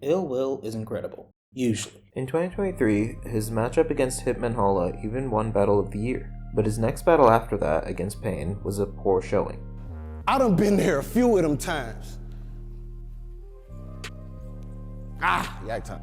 Ill Will is incredible, usually. In 2023, his matchup against Hitman Holla even won Battle of the Year, but his next battle after that against Payne was a poor showing. I done been there a few of them times. Yak time.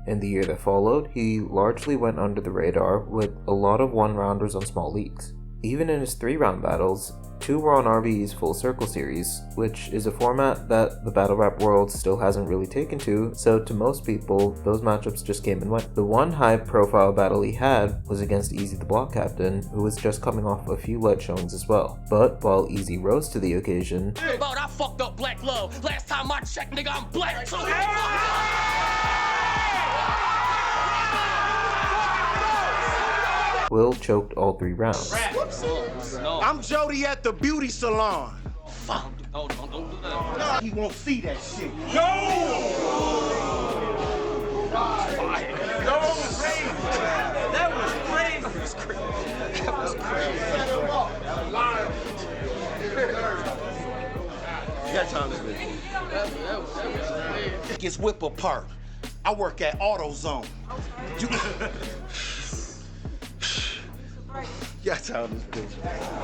In the year that followed, he largely went under the radar with a lot of one-rounders on small leagues. Even in his 3-round battles, 2 were on RBE's Full Circle series, which is a format that the battle rap world still hasn't really taken to, so to most people, those matchups just came and went. The one high-profile battle he had was against Easy the Block Captain, who was just coming off a few light showings as well. But while Easy rose to the occasion, I fucked up Black Love. Last time I checked, nigga, I'm black too. Will choked all 3 rounds. I'm Jody at the beauty salon. Fuck. Don't do that. He won't see that shit. That was crazy. That was crazy. That time is busy. It gets whipped apart. I work at AutoZone.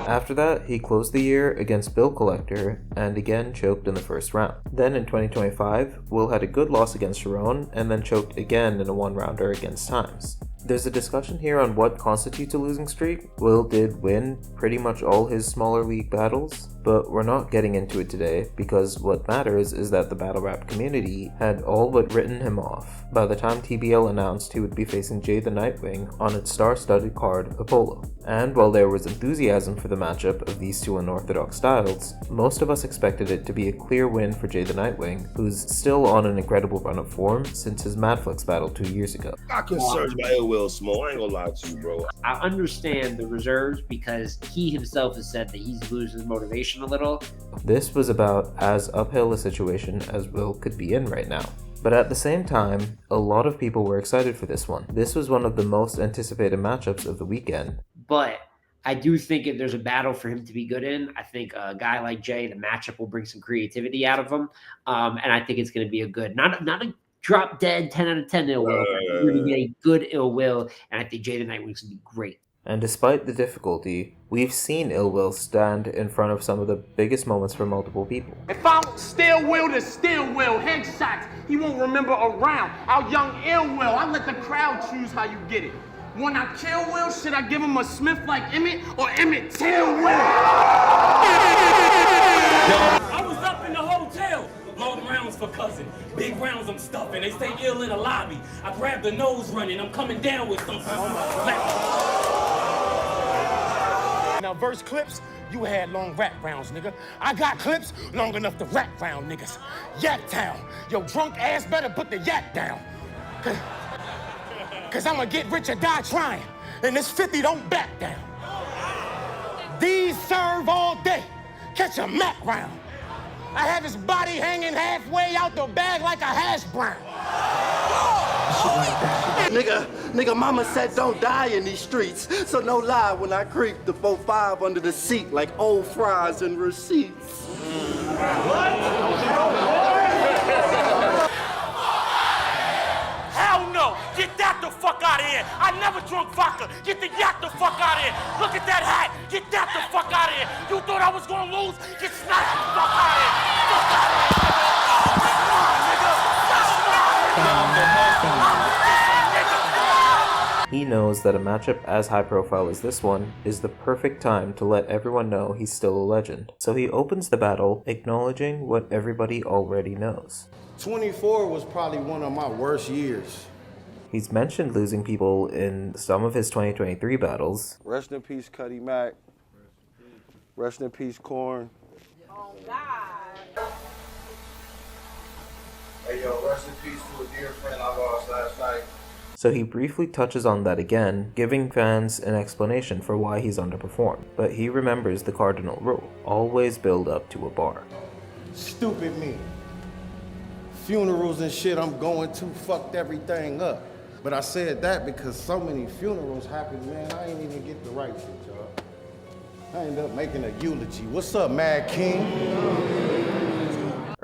After that, he closed the year against Bill Collector and again choked in the first round. Then in 2025, Will had a good loss against Sharon and then choked again in a 1-rounder against Times. There's a discussion here on what constitutes a losing streak. Will did win pretty much all his smaller league battles, but we're not getting into it today because what matters is that the battle rap community had all but written him off by the time TBL announced he would be facing Jey the Nitewing on its star-studded card Apollo. And while there was enthusiasm for the matchup of these two unorthodox styles, most of us expected it to be a clear win for Jey the Nitewing, who's still on an incredible run of form since his Madflex battle 2 years ago. I'm concerned about Ill Will Small. I ain't gonna lie to you, bro. I understand the reserves because he himself has said that he's losing his motivation a little. This was about as uphill a situation as Will could be in right now. But at the same time, a lot of people were excited for this one. This was one of the most anticipated matchups of the weekend. But I do think if there's a battle for him to be good in, I think a guy like Jey, the matchup will bring some creativity out of him. And I think it's going to be a good, not a drop dead 10 out of 10 Ill Will. We're going to get a good Ill Will, and I think Jey the Nitewing's going to be great. And despite the difficulty, we've seen Ill Will stand in front of some of the biggest moments for multiple people. If I'm still Will to still Will, headshots, he won't remember a round. Our young Ill Will, I let the crowd choose how you get it. When I kill Will, should I give him a Smith like Emmett or Emmett Till Will? I was up in the hotel. Long rounds for cousin. Big rounds I'm stuffing. They stay ill in the lobby. I grab the nose running. I'm coming down with some. Now, verse clips, you had long rap rounds, nigga. I got clips long enough to rap round niggas. Yak Town. Yo, drunk ass better put the yak down. Cause I'ma get rich or die trying. And this 50 don't back down. These serve all day. Catch a Mac round. I have his body hanging halfway out the bag like a hash brown. Nigga, mama said don't die in these streets. So no lie when I creep the 4-5 under the seat like old fries and receipts. Hell no! Get that the fuck out of here! I never drunk vodka! Get the yak the fuck out of here! Look at that hat! Get that the fuck out of here! You thought I was gonna lose? Get snatched the fuck out of here! Fuck out of here! He knows that a matchup as high profile as this one is the perfect time to let everyone know he's still a legend. So he opens the battle acknowledging what everybody already knows. 24 was probably one of my worst years. He's mentioned losing people in some of his 2023 battles. Rest in peace, Cuddy Mac. Rest in peace, Corn. Oh, God. Hey, yo, rest in peace to a dear friend I lost last night. So he briefly touches on that again, giving fans an explanation for why he's underperformed. But he remembers the cardinal rule: always build up to a bar. Stupid me. Funerals and shit I'm going to fucked everything up. But I said that because so many funerals happened, man, I ain't even get the right shit, y'all. I ended up making a eulogy. What's up, Mad King?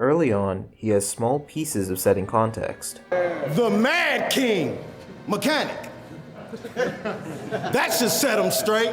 Early on, he has small pieces of setting context. The Mad King, mechanic. That should set him straight.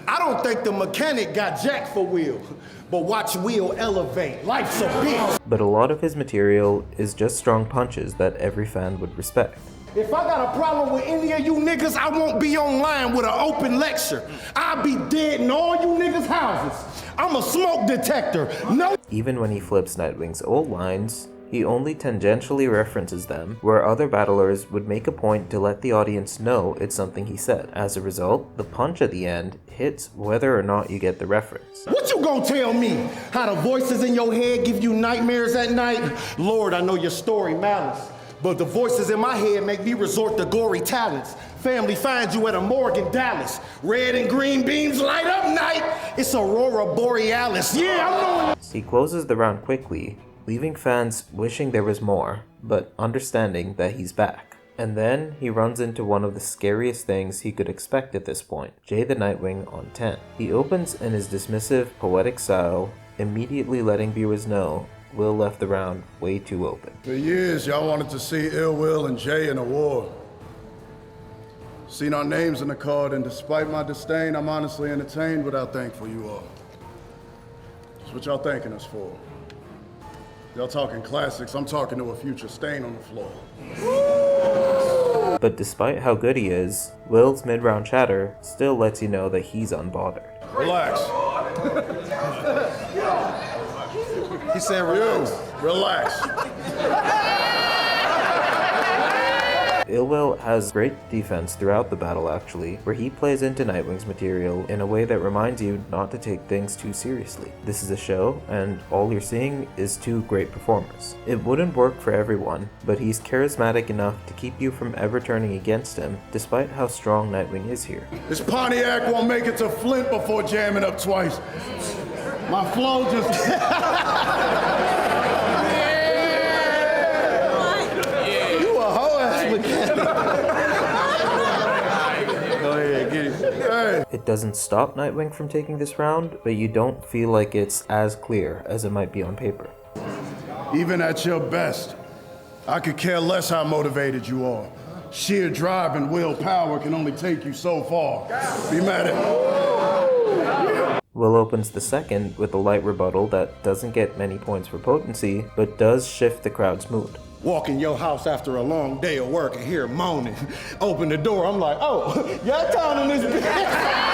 I don't think the mechanic got jack for Will, but watch Will elevate. Life's a beast. But a lot of his material is just strong punches that every fan would respect. If I got a problem with any of you niggas, I won't be online with an open lecture. I'll be dead in all you niggas' houses. I'm a smoke detector. No. Even when he flips Nightwing's old lines, he only tangentially references them, where other battlers would make a point to let the audience know it's something he said. As a result, the punch at the end hits whether or not you get the reference. What you gonna tell me? How the voices in your head give you nightmares at night? Lord, I know your story matters, but the voices in my head make me resort to gory talents. Family finds you at a morgue in Dallas. Red and green beams light up night. It's Aurora Borealis. Yeah, I'm knowing. He closes the round quickly, leaving fans wishing there was more, but understanding that he's back. And then he runs into one of the scariest things he could expect at this point, Jey the Nitewing on 10. He opens in his dismissive, poetic style, immediately letting viewers know Will left the round way too open. For years, y'all wanted to see Ill Will and Jey in a war. Seen our names in the card, and despite my disdain, I'm honestly entertained but how thankful you are. That's what y'all thanking us for. Y'all talking classics, I'm talking to a future stain on the floor. But despite how good he is, Will's mid-round chatter still lets you know that he's unbothered. Relax. He said relax. Relax. Ill Will has great defense throughout the battle actually, where he plays into Nightwing's material in a way that reminds you not to take things too seriously. This is a show, and all you're seeing is two great performers. It wouldn't work for everyone, but he's charismatic enough to keep you from ever turning against him, despite how strong Nightwing is here. This Pontiac won't make it to Flint before jamming up twice. My flow just... It doesn't stop Nightwing from taking this round, but you don't feel like it's as clear as it might be on paper. Even at your best, I could care less how motivated you are. Sheer drive and willpower can only take you so far. Be mad at me. Will opens the second with a light rebuttal that doesn't get many points for potency, but does shift the crowd's mood. Walk in your house after a long day of work and hear moaning. Open the door, I'm like, oh, y'all down in this bitch.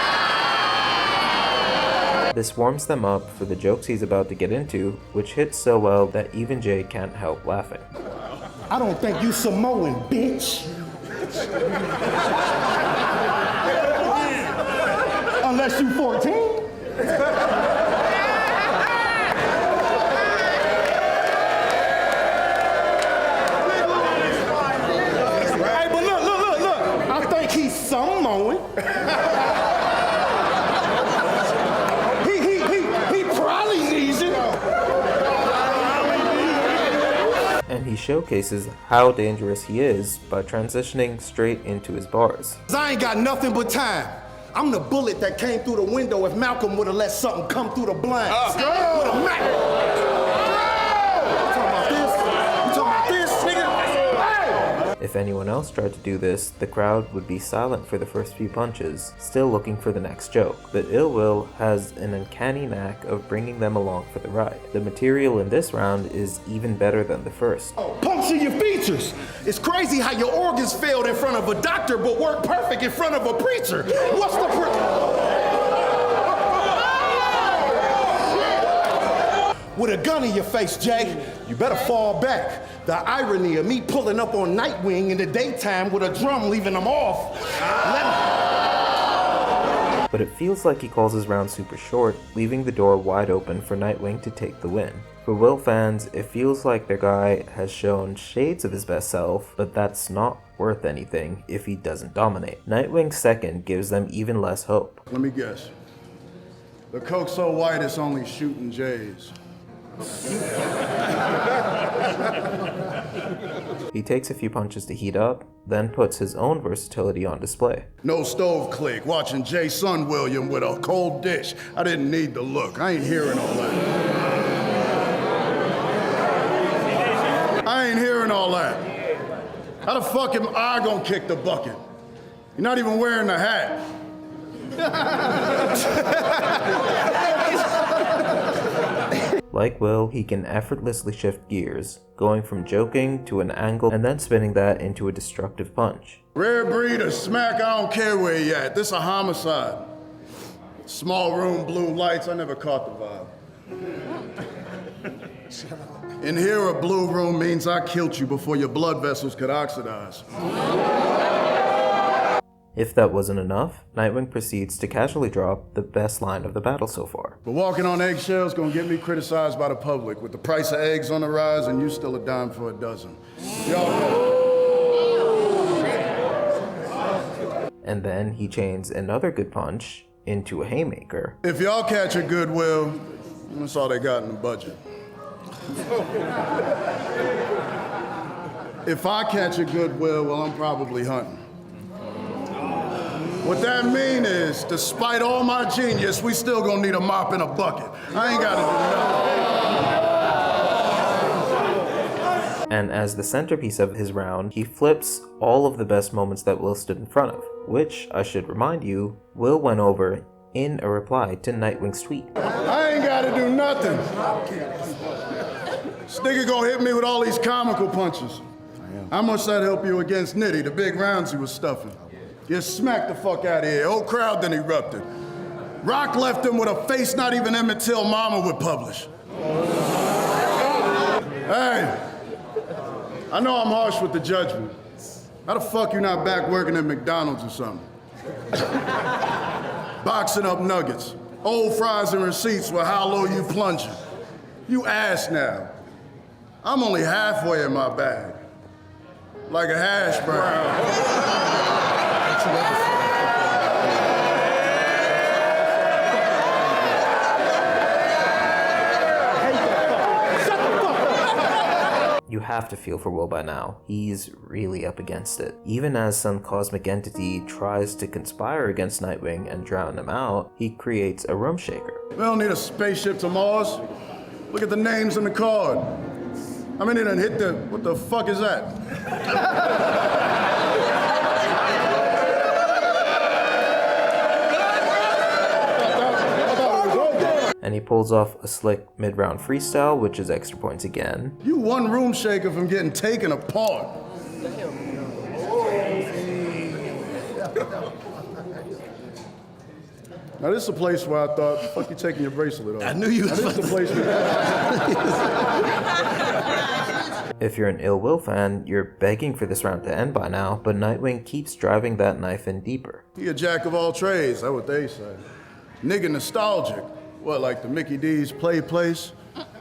This warms them up for the jokes he's about to get into, which hits so well that even Jey can't help laughing. I don't think you Samoan, bitch. Unless you 14. Samoan. he probably needs it. And he showcases how dangerous he is by transitioning straight into his bars. I ain't got nothing but time. I'm the bullet that came through the window if Malcolm would have let something come through the blinds. With a Mac. If anyone else tried to do this, the crowd would be silent for the first few punches, still looking for the next joke. But Ill Will has an uncanny knack of bringing them along for the ride. The material in this round is even better than the first. Puncture your features. It's crazy how your organs failed in front of a doctor but work perfect in front of a preacher. What's the with a gun in your face, Jey, you better fall back. The irony of me pulling up on Nightwing in the daytime with a drum leaving them off. But it feels like he calls his round super short, leaving the door wide open for Nightwing to take the win. For Will fans, it feels like their guy has shown shades of his best self, but that's not worth anything if he doesn't dominate. Nightwing's second gives them even less hope. Let me guess. The coke so white it's only shooting Jays. He takes a few punches to heat up, then puts his own versatility on display. No stove click, watching Jey son William with a cold dish. I didn't need the look, I ain't hearing all that. all that? How the fuck am I gonna kick the bucket? You're not even wearing the hat. Like Will, he can effortlessly shift gears, going from joking to an angle and then spinning that into a destructive punch. Rare breed or smack, I don't care where you at. This a homicide. Small room, blue lights, I never caught the vibe. In here, a blue room means I killed you before your blood vessels could oxidize. If that wasn't enough, Nitewing proceeds to casually drop the best line of the battle so far. But walking on eggshells gonna get me criticized by the public with the price of eggs on the rise and you still a dime for a dozen. Y'all know. And then he chains another good punch into a haymaker. If y'all catch a Goodwill, that's all they got in the budget. If I catch a Goodwill, well, I'm probably hunting. What that mean is, despite all my genius, we still gonna need a mop and a bucket. I ain't gotta do nothing. And as the centerpiece of his round, he flips all of the best moments that Will stood in front of, which, I should remind you, Will went over in a reply to Nitewing's tweet. I ain't gotta do nothing. This nigga gonna hit me with all these comical punches. How much that help you against Nitty, the big rounds he was stuffing? Get smacked the fuck out of here. Whole crowd then erupted. Rock left him with a face not even Emmett Till mama would publish. Hey, I know I'm harsh with the judgment. How the fuck you not back working at McDonald's or something? Boxing up nuggets, old fries and receipts with how low you plunging. You ass now. I'm only halfway in my bag. Like a hash brown. You have to feel for Will by now. He's really up against it. Even as some cosmic entity tries to conspire against Nitewing and drown him out, he creates a room shaker. We don't need a spaceship to Mars. Look at the names on the card. I mean, it done hit the, what the fuck is that? And he pulls off a slick mid-round freestyle, which is extra points again. You one room shaker from getting taken apart. Now this is a place where I thought, fuck you taking your bracelet off. I knew you was This is the place If you're an Ill Will fan, you're begging for this round to end by now, but Nitewing keeps driving that knife in deeper. He a jack of all trades, that's what they say. Nigga nostalgic. What, like the Mickey D's play place?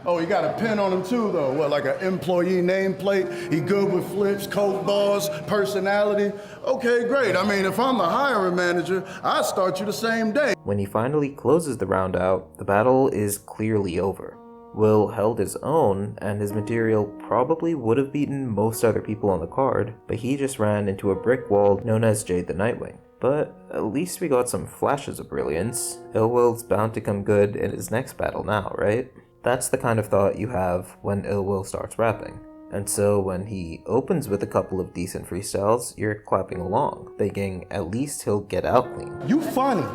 Oh, he got a pin on him too, though. What, like an employee nameplate? He good with flips, coke bars, personality? Okay, great. I mean, if I'm the hiring manager, I'd start you the same day. When he finally closes the round out, the battle is clearly over. Will held his own, and his material probably would have beaten most other people on the card, but he just ran into a brick wall known as Jey the Nitewing. But at least we got some flashes of brilliance. Ill Will's bound to come good in his next battle now, right? That's the kind of thought you have when Ill Will starts rapping. And so when he opens with a couple of decent freestyles, you're clapping along, thinking at least he'll get out clean. You funny.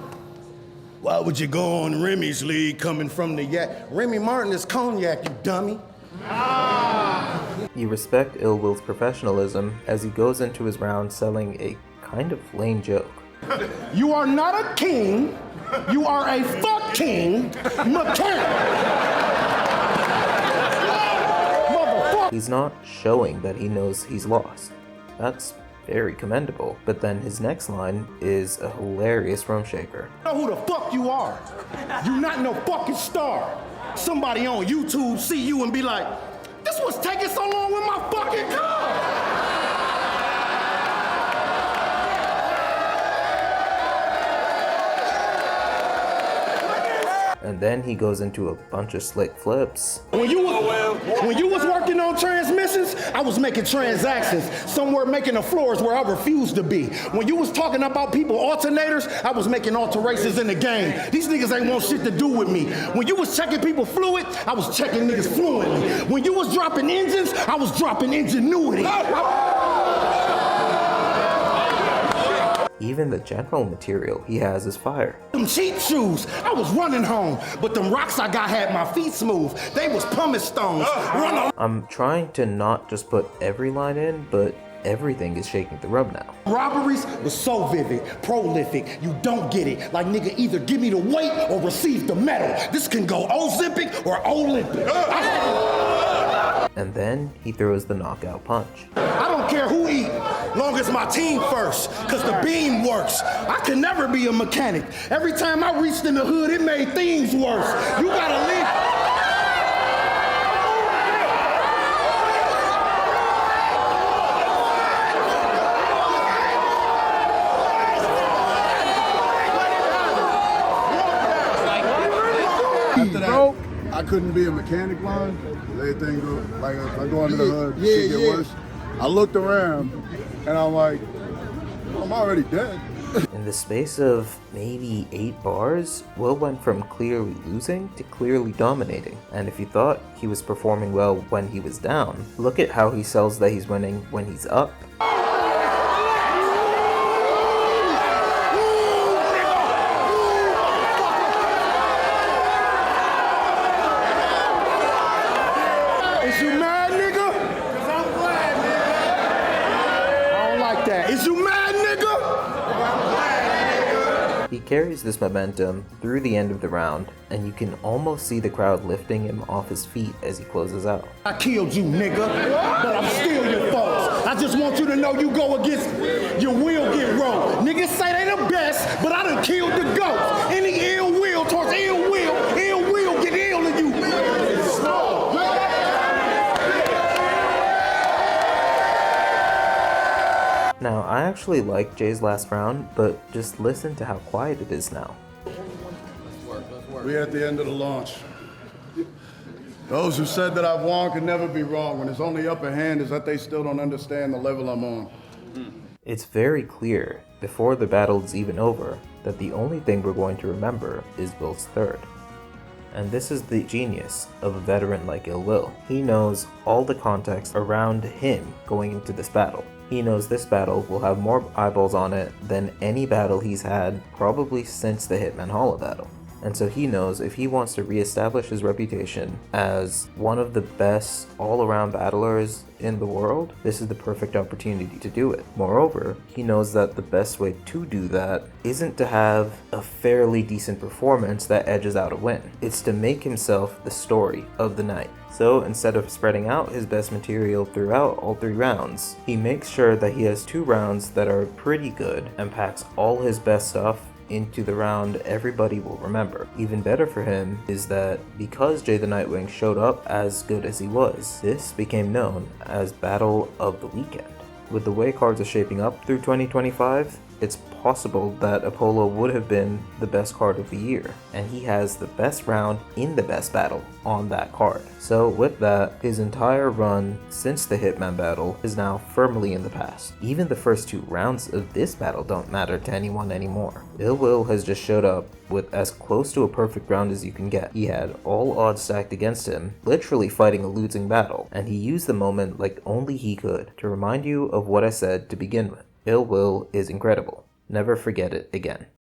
Why would you go on Remy's league coming from the yak? Remy Martin is cognac, you dummy. You respect Ill Will's professionalism as he goes into his round selling a kind of lame joke. You are not a king. You are a fucking mechanic. Motherfucker. He's not showing that he knows he's lost. That's very commendable. But then his next line is a hilarious room shaker. I know who the fuck you are. You not no fucking star. Somebody on YouTube see you and be like, this was taking so long with my fucking car. And and then he goes into a bunch of slick flips. When you was working on transmissions, I was making transactions. Somewhere making the floors where I refused to be. When you was talking about people alternators, I was making alterations in the game. These niggas ain't want shit to do with me. When you was checking people fluid, I was checking niggas fluently. When you was dropping engines, I was dropping ingenuity. Even the general material he has is fire. Them cheap shoes, I was running home, but them rocks I got had my feet smooth. They was pumice stones. I'm trying to not just put every line in, but everything is shaking the rub now. Robberies was so vivid, prolific, you don't get it. Like nigga, either give me the weight or receive the medal. This can go Ozempic or Olympic. And then he throws the knockout punch. I don't care who eat, long as my team first, cause the beam works. I can never be a mechanic. Every time I reached in the hood, it made things worse. You gotta leave. After that, I couldn't be a mechanic line. Everything go like if I go under the hood, shit get worse. I looked around and I'm like, I'm already dead. In the space of maybe 8 bars, Will went from clearly losing to clearly dominating. And if you thought he was performing well when he was down, look at how he sells that he's winning when he's up. Is you mad, nigga? Cause I'm glad, nigga. I don't like that. Is you mad, nigga? I'm glad, nigga. He carries this momentum through the end of the round, and you can almost see the crowd lifting him off his feet as he closes out. I killed you, nigga, but I'm still your foes. I just want you to know you go against, you will get rolled. Niggas say they the best, but I done killed the ghost. Any ill will towards ill will get ill to you. Now, I actually like Jey's last round, but just listen to how quiet it is now. We're at the end of the launch. Those who said that I've won can never be wrong when his only upper hand is that they still don't understand the level I'm on. It's very clear, before the battle is even over, that the only thing we're going to remember is Will's third. And this is the genius of a veteran like Ill Will. He knows all the context around him going into this battle. He knows this battle will have more eyeballs on it than any battle he's had probably since the Hitman Hollow battle. And so he knows if he wants to reestablish his reputation as one of the best all-around battlers in the world, this is the perfect opportunity to do it. Moreover, he knows that the best way to do that isn't to have a fairly decent performance that edges out a win. It's to make himself the story of the night. So instead of spreading out his best material throughout all 3 rounds, he makes sure that he has 2 rounds that are pretty good and packs all his best stuff into the round everybody will remember. Even better for him is that because Jey the Nitewing showed up as good as he was, this became known as Battle of the Weekend. With the way cards are shaping up through 2025, it's possible that Apollo would have been the best card of the year, and he has the best round in the best battle on that card. So with that, his entire run since the Hitman battle is now firmly in the past. Even the first 2 rounds of this battle don't matter to anyone anymore. Ill Will has just showed up with as close to a perfect round as you can get. He had all odds stacked against him, literally fighting a losing battle, and he used the moment like only he could to remind you of what I said to begin with. Ill Will is incredible. Never forget it again.